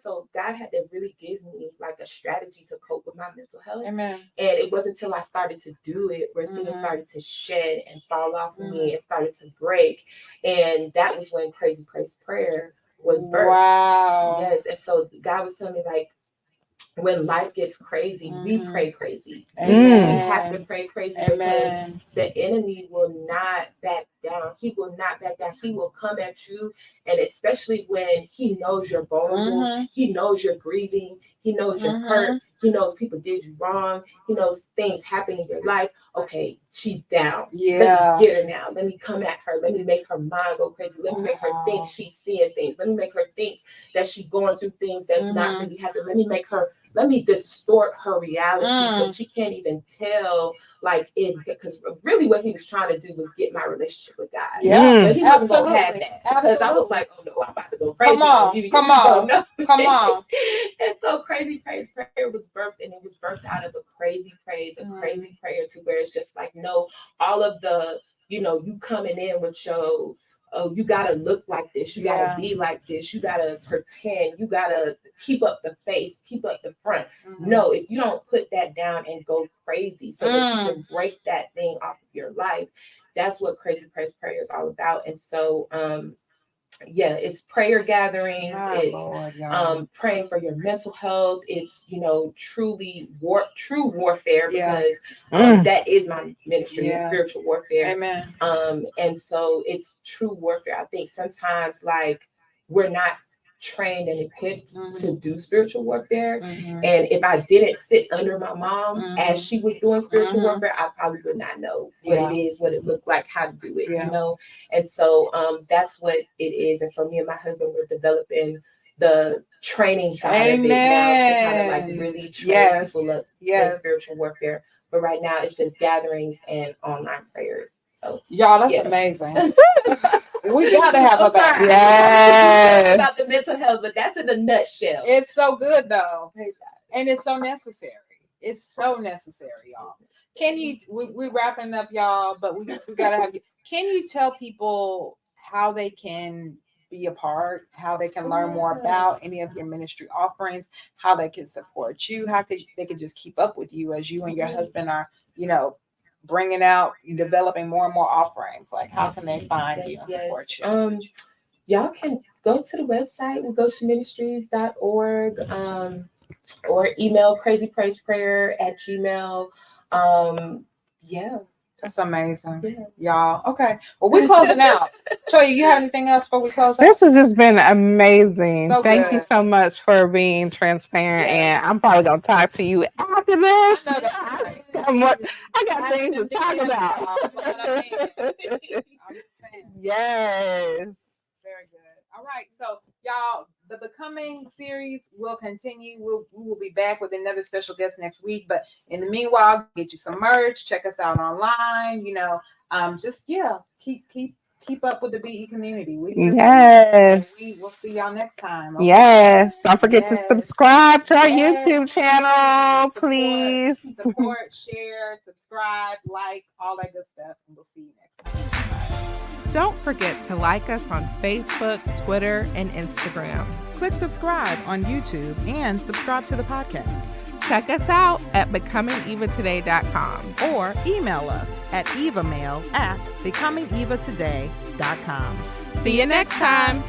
so God had to really give me like a strategy to cope with my mental health. Amen. And it wasn't until I started to do it where things started to shed and fall off of me and started to break. And that was when Crazy Praise Prayer was birthed. Wow. Yes. And so God was telling me, like, when life gets crazy, we pray crazy. We have to pray crazy because the enemy will not back down. He will not back down. He will come at you. And especially when he knows you're vulnerable, he knows you're grieving, he knows you're hurt, he knows people did you wrong, he knows things happen in your life. Okay, she's down. Let me get her now. Let me come at her. Let me make her mind go crazy. Let me make her think she's seeing things. Let me make her think that she's going through things that's not really happening. Let me distort her reality so she can't even tell, like, because really what he was trying to do was get my relationship with God. But he wasn't going to have that. Because I was like, oh no, I'm about to go crazy. Come on. And so Crazy Praise Prayer was birthed, and it was birthed out of a crazy praise, a crazy prayer, to where it's just like, no, all of the, you coming in with your, oh, you gotta look like this, you gotta be like this, you gotta pretend, you gotta keep up the face, keep up the front. No, if you don't put that down and go crazy so that you can break that thing off of your life, that's what Crazy Praise Prayer is all about. And so it's prayer gatherings, praying for your mental health. It's, truly true warfare, because that is my ministry, spiritual warfare. Amen. And so it's true warfare. I think sometimes, like, we're not trained and equipped to do spiritual warfare. And if I didn't sit under my mom as she was doing spiritual warfare, I probably would not know what it is, what it looked like, how to do it, And so that's what it is. And so me and my husband were developing the training side of it now, to kind of like really train people up in spiritual warfare. But right now it's just gatherings and online prayers. So y'all, that's amazing. We gotta have her back. Yes. About the mental health, but that's in a nutshell. It's so good though, and it's so necessary. It's so necessary, y'all. Can you? We're wrapping up, y'all, but we gotta have you. Can you tell people how they can be a part, how they can learn more about any of your ministry offerings, how they can support you, how they can just keep up with you as you and your husband are, bringing out, developing more and more offerings? Like, how can they find you and support you? Y'all can go to the website, nwugochiministries.org, or email crazypraiseprayer@gmail. That's amazing, y'all. Okay, well, we're closing out. Toya, you have anything else before we close out? This has just been amazing. So Thank you so much for being transparent. And I'm probably gonna talk to you after this. I got things to talk about. I'm saying. Yes. Very good. All right, so y'all, the Becoming series will continue. We will be back with another special guest next week. But in the meanwhile, get you some merch. Check us out online. just keep up with the BE community. Yes. We'll see y'all next time. Okay? Yes. Don't forget to subscribe to our Yes. YouTube channel, please. Support, share, subscribe, like, all that good stuff. And we'll see you next time. Bye. Don't forget to like us on Facebook, Twitter, and Instagram. Click subscribe on YouTube and subscribe to the podcast. Check us out at becomingevatoday.com. Or email us at evamail@becomingevatoday.com. See you next time.